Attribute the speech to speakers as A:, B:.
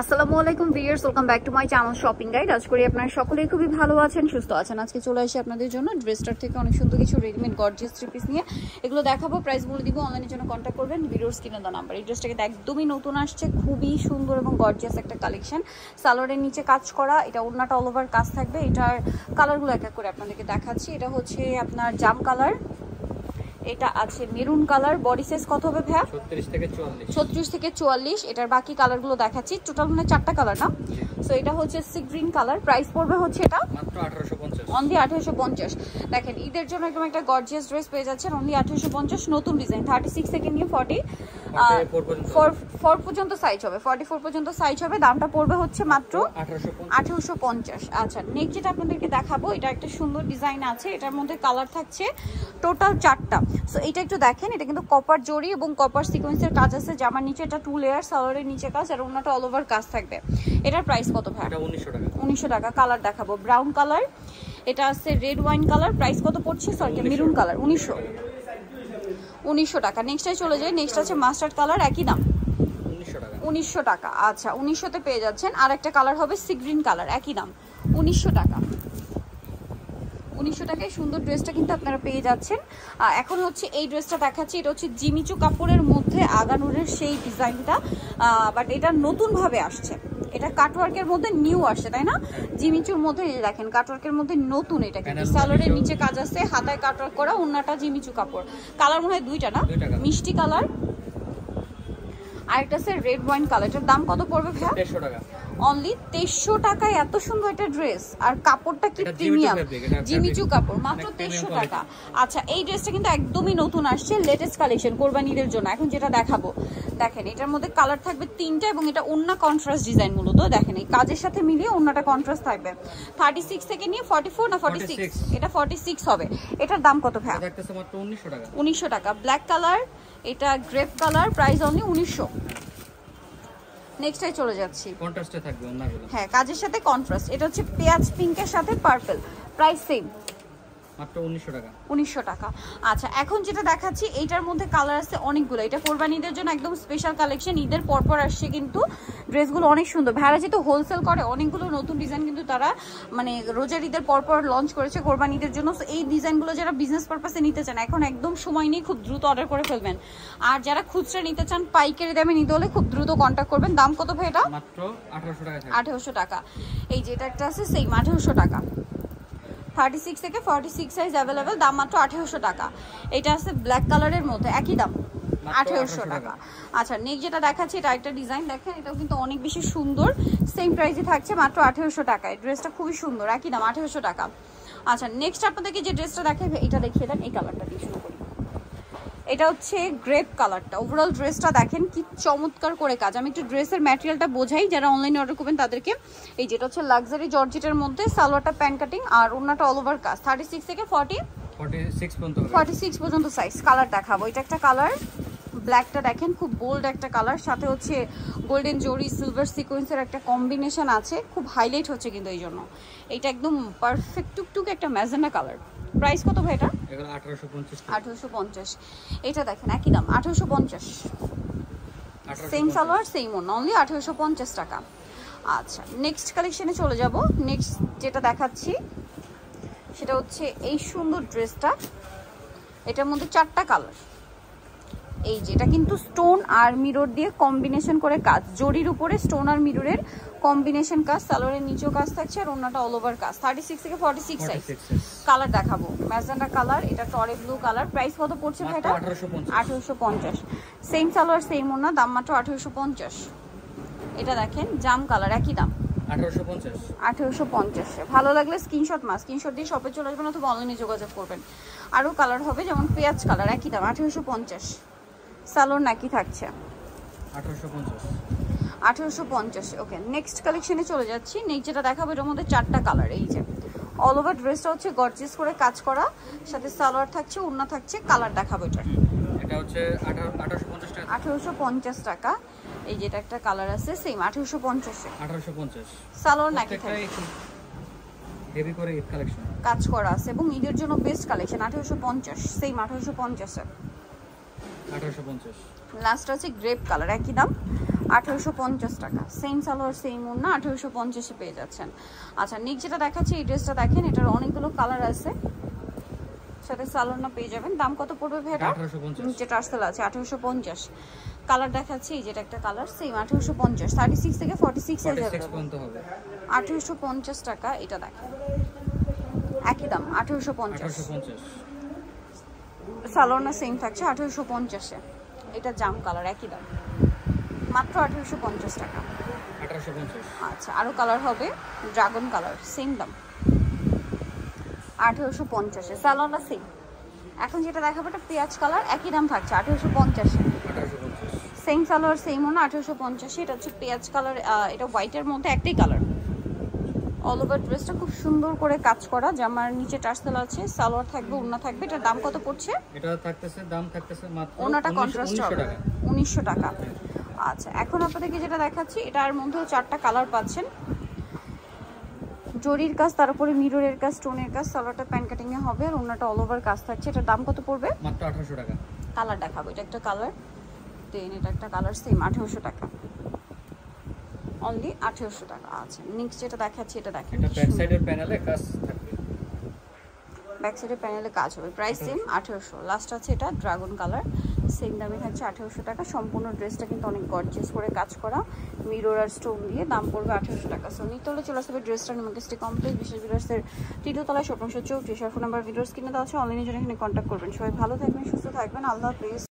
A: আসসালামু আলাইকুম viewers, welcome back to my channel shopping guide. আজ করি আপনারা সকলেই খুবই ভালো আছেন, সুস্থ আছেন। আজকে চলে আসি আপনাদের জন্য ড্রেসটার থেকে অনেক সুন্দর কিছু রেডিমেড গর্জিয়াস থ্রি পিস নিয়ে। এগুলো দেখাবো, প্রাইস বলে দিব, অনলাইনের জন্য কন্ট্যাক্ট করবেন ভিডিওর স্ক্রিনে দেওয়া নাম্বার। এই ড্রেসটা কিন্তু একদমই নতুন আসছে, খুবই সুন্দর এবং গর্জিয়াস একটা কালেকশন। সালোয়ারের নিচে কাজ করা, এটা ওড়নাটা অল ওভার কাজ থাকবে। এটার কালারগুলো এক এক করে আপনাদেরকে দেখাচ্ছি। এটা হচ্ছে আপনার জাম কালার, এটা আছে মেরুন কালার। বডি সাইজ কত হবে ভাইয়া? 36 থেকে 44। এটার বাকি কালারগুলো দেখাচ্ছি। টোটাল মানে 4টা কালার না? সো এটা হচ্ছে সি গ্রিন কালার। প্রাইস পড়বে হচ্ছে এটা
B: মাত্র 1850,
A: অনলি 1850। দেখেন ঈদের জন্য একদম একটা গর্জিয়াস ড্রেস পেয়ে যাচ্ছেন অনলি 1850। নতুন ডিজাইন, 36 থেকে নিয়ে 44 পর্যন্ত সাইজ হবে, 44 পর্যন্ত সাইজ হবে। দামটা পড়বে হচ্ছে মাত্র 1850। আচ্ছা, নেক্সট যেটা আপনাদেরকে দেখাবো, এটা একটা সুন্দর ডিজাইন আছে। এটার মধ্যে কালার থাকছে টোটাল 4টা। সো এটা একটু দেখেন, এটা কিন্তু কপার জরি এবং কপার সিকোয়েন্সের কাজ আছে। জামার নিচে এটা 2 লেয়ার, সালোয়ারের নিচে কাজ, আর ওড়নাটা অল ওভার কাজ থাকবে। এটার প্রাইস কত ভাই?
B: এটা 1900 টাকা।
A: 1900 টাকা। কালার দেখাবো, ব্রাউন কালার, এটা আছে রেড ওয়াইন কালার। প্রাইস কত পড়ছে? সরি, মেরুন কালার, 1900 টাকা। নেক্সটে চলে যাই। নেক্সট আছে মাস্টার্ড কালার, একই দাম 1900 টাকা। আচ্ছা, 1900-তে পেয়ে যাচ্ছেন। আর একটা কালার হবে সি গ্রিন কালার, একই দাম 1900 টাকা। 1900 টাকায় সুন্দর ড্রেসটা কিন্তু আপনারা পেয়ে যাচ্ছেন। এখন হচ্ছে এই ড্রেসটা দেখাচ্ছি। এটা হচ্ছে জিমিচু কাপড়ের মধ্যে আগানুরের সেই ডিজাইনটা, বাট এটা নতুনভাবে আসছে। এটা কাটওয়ার্কের মধ্যে নিউ আসছে, তাই না? জিমিচুর মধ্যে দেখেন কাটওয়ার্কের মধ্যে নতুন। এটা কিন্তু সালোয়ারের নিচে কাজ আছে, হাতায় কাটওয়ার্ক করা, ওন্নাটা জিমিচু কাপড়। কালার মনে হয় 2টা না? মিষ্টি কালার আর একটা আছে রেড ওয়াইন কালার। এটার দাম কত পড়বে ভাইয়া?
B: 2300 টাকা।
A: অনলি 2300 টাকায় এত সুন্দর একটা ড্রেস, আর কাপড়টা কি প্রিমিয়াম, জিমিচু কাপড়, মাত্র 2300 টাকা। আচ্ছা, এই ড্রেসটা কিন্তু একদমই নতুন আসছে, লেটেস্ট কালেকশন কোরবানিদের জন্য। এখন যেটা দেখাবো, দেখেন এটার মধ্যে কালার থাকবে 3টা এবং এটা ওন্না কন্ট্রাস্ট ডিজাইন। মূলত দেখেন এই কাজের সাথে মিলিয়ে ওন্নাটা কন্ট্রাস্ট থাকবে। 36 থেকে নিয়ে 44 না 46? এটা 46 হবে। এটার দাম কত ভাই?
B: এটা একটা মাত্র 1900 টাকা।
A: 1900 টাকা। ব্ল্যাক কালার, এটা গ্রেপ কালার, প্রাইস অনলি 1900। নেক্সটে চলে যাচ্ছি,
B: কন্ট্রাস্টে থাকবে ওন্নাগুলো।
A: হ্যাঁ, কাজের সাথে কন্ট্রাস্ট। এটা হচ্ছে পেঁয়াজ পিঙ্কের সাথে পার্পল, প্রাইস সেম,
B: মাত্র 1900 টাকা।
A: 1900 টাকা। আচ্ছা, এখন যেটা দেখাচ্ছি এইটার মধ্যে কালার আছে অনেকগুলো। এটা কোরবানিদের জন্য একদম স্পেশাল কালেকশন। ঈদের পরপর আসছে কিন্তু ড্রেসগুলো অনেক সুন্দর। ভাড়া যেহেতু হোলসেল করে, অনেকগুলো নতুন ডিজাইন কিন্তু তারা মানে রোজার ঈদের পরপর লঞ্চ করেছে কোরবানিদের জন্য। এই ডিজাইনগুলো যারা বিজনেস পারপাসে নিতে চান, এখন একদম সময় নেই, খুব দ্রুত অর্ডার করে ফেলবেন। আর যারা খুচরা নিতে চান, পাইকারি দামে নিতে হলে খুব দ্রুত কন্ট্যাক্ট করবেন। দাম কত ভাই এটা?
B: মাত্র 1800 টাকা।
A: 1800 টাকা। এই যে এটা একটা আছে সেম 1800 টাকা। 36 থেকে 46 সাইজ অ্যাভেলেবেল, দাম মাত্র 1800 টাকা। এটা আছে ব্ল্যাক কালারের মধ্যে, একই দাম 1800 টাকা। আচ্ছা, নেক্সট যেটা দেখাচ্ছি, এটা একটা ডিজাইন দেখেন, এটাও কিন্তু অনেক বেশি সুন্দর। সেম প্রাইসে থাকছে মাত্র 1800 টাকায়। ড্রেসটা খুবই সুন্দর, একই দাম 1800 টাকা। আচ্ছা, নেক্সট আপনাদেরকে যে ড্রেসটা দেখাবে এটা দেখিয়ে দেন। এই কালারটা দিয়ে শুরু করি। এটা হচ্ছে গ্রেপ কালারটা। ওভারঅল ড্রেসটা দেখেন কি চমৎকার করে কাজ। আমি একটু ড্রেসের ম্যাটেরিয়ালটা বোঝাই যারা অনলাইনে অর্ডার করবেন তাদেরকে। এই যেটা হচ্ছে লাক্সারি জর্জেটের মধ্যে, সালোয়ারটা প্যান্ট কাটিং আর ওন্নাটা অল ওভার কাজ। 36 থেকে 46 পর্যন্ত সাইজ। কালার দেখাবো, এটা একটা কালার, ব্ল্যাকটা দেখেন খুব বোল্ড একটা কালার, সাথে হচ্ছে গোল্ডেন জরি সিলভার সিকোয়েন্সের একটা কম্বিনেশন আছে, খুব হাইলাইট হচ্ছে কিন্তু এই জন্য। এটা একদম পারফেক্ট টুকটুক একটা ম্যাজেন্ডা কালার। প্রাইস কত ভাই এটা? 1850। এটা দেখেন একই দাম 1850। সেম সালোয়ার সেম ওন্না, অনলি 1850 টাকা। আচ্ছা, নেক্সট কালেকশনে চলে যাব। নেক্সট যেটা দেখাচ্ছি সেটা হচ্ছে এই সুন্দর ড্রেসটা। এটার মধ্যে 4টা কালার। এই যে এটা কিন্তু স্টোন আর মিরর দিয়ে কম্বিনেশন করে কাজ, জরির উপরে স্টোন আর মিররের কম্বিনেশন কাজ। সালোয়ারের নিচেও কাজ থাকছে আর ওন্নাটা অল ওভার কাজ। 36 থেকে 46 সাইজ। কালার দেখাবো, ম্যাজেন্ডা কালার, এটা টরে ব্লু কালার। প্রাইস কত পড়ছে ভাই এটা? 1850। সেম সালোয়ার সেম ওন্না, দাম মাত্র 1850। এটা দেখেন জাম কালার, একই দাম 1850। ভালো লাগলে স্ক্রিনশট দিয়ে শপে চলে আসবেন অথবা অনলাইনে যোগাযোগ করবেন। আরও কালার হবে, যেমন পেঁয়াজ কালার, একই দাম 1850। সালোয়ার নাকি থাকছে 1850। ওকে, নেক্সট কালেকশনে চলে যাচ্ছি। নেক্সট যেটা দেখাবো, এটার মধ্যে 4টা কালার। এই যে অল ওভার ড্রেসটা হচ্ছে গর্জিয়াস করে কাজ করা, সাথে সালোয়ার থাকছে, ওড়না থাকছে। কালার দেখাবো,
B: এটা হচ্ছে
A: 1850 টাকা। এই যেটা একটা কালার আছে সেম 1850। সালোয়ার নাকি থাকছে,
B: হেভি করে ঈদ কালেকশন
A: কাজ করা আছে এবং ঈদের জন্য বেস্ট কালেকশন। 1850, সেম 1850।
B: 1850।
A: লাস্ট আছে গ্রেপ কালার, একই দাম 1850 টাকা। সেম সালোয়ার সেম ওড়না, 1850 পেয়ে যাচ্ছেন। আচ্ছা নেক্সট যেটা দেখাচ্ছি এই ড্রেসটা দেখেন, এটার অনেকগুলো কালার আছে, সাথে সালোয়ারটা পেয়ে যাবেন। দাম কত পড়বে ভাই এটা?
B: 1850।
A: নিচে টার্সেল আছে 1850। কালার দেখাচ্ছি, যেটা একটা কালার সেম 1850, 36 থেকে 46 সাইজ
B: পর্যন্ত হবে।
A: 1850 টাকা। এটা দেখেন একই দাম 1850। সালোয়ারটা সেম থাকছে 1850-এ। এটা জাম কালার, একই দাম মাত্র 1850 টাকা।
B: 1850।
A: আচ্ছা আরো কালার হবে, ড্রাগন কালার, সেম দাম 1850-এ। সালোয়ারটা সেম। এখন যেটা দেখাবো এটা পেঁয়াজ কালার, একই দাম থাকছে 1850-এ।
B: 1850।
A: সেম সালোয়ার সেম ওনা 1850। এটা হচ্ছে পেঁয়াজ কালার, এটা হোয়াইটের মধ্যে একটাই কালার। অল ওভার ড্রেসটা খুব সুন্দর করে কাজ করা, জামার নিচে টার্সেল আছে, সালোয়ার থাকবে, ওড়না থাকবে। এটার দাম কত পড়ছে?
B: এটা থাকতেছে, দাম থাকতেছে মাত্র
A: ওড়নাটা কন্ট্রাস্ট হবে 1900 টাকা।
B: হ্যাঁ।
A: আচ্ছা এখন আপনাদেরকে যেটা দেখাচ্ছি এটার মধ্যেও 4টা কালার পাচ্ছেন। জরির কাজ, তার উপরে মিররের কাজ, স্টোনের কাজ, সালোয়ারটা প্যান কাটিং এ হবে আর ওড়নাটা অল ওভার কাজ থাকছে। এটার দাম কত পড়বে?
B: মাত্র 1800 টাকা।
A: কালার দেখাবো, এটা একটা কালার, দেন এটা একটা কালার, সেম 1800 টাকা, অনলি 1800 টাকা। আচ্ছা নেক্সট যেটা দেখাচ্ছি এটা দেখেন,
B: এটা ব্যাক সাইডের প্যানেলে কাজ থাকবে,
A: ব্যাক সাইডের প্যানেলে কাজ হবে, প্রাইস সেম 1800। লাস্ট আছে এটা ড্রাগন কালার, সেম দামে থাকছে 1800 টাকা। সম্পূর্ণ ড্রেসটা কিন্তু অনেক গর্জিয়াস করে কাজ করা, মিরর আর স্টোন দিয়ে, দাম পড়বে 1800 টাকা। সো নিতলে চলে আসবে ড্রেসটা নিমাকেস্টি কমপ্লিট বিশেষ ভিডিওসের তৃতীয় তলায় 1734। ফোন নাম্বার ভিডিওস কিনে দেওয়া আছে, অনলাইনে জন্য এখানে কন্ট্যাক্ট করবেন। সবাই ভালো থাকবেন, সুস্থ থাকবেন, আল্লাহ হাফেজ।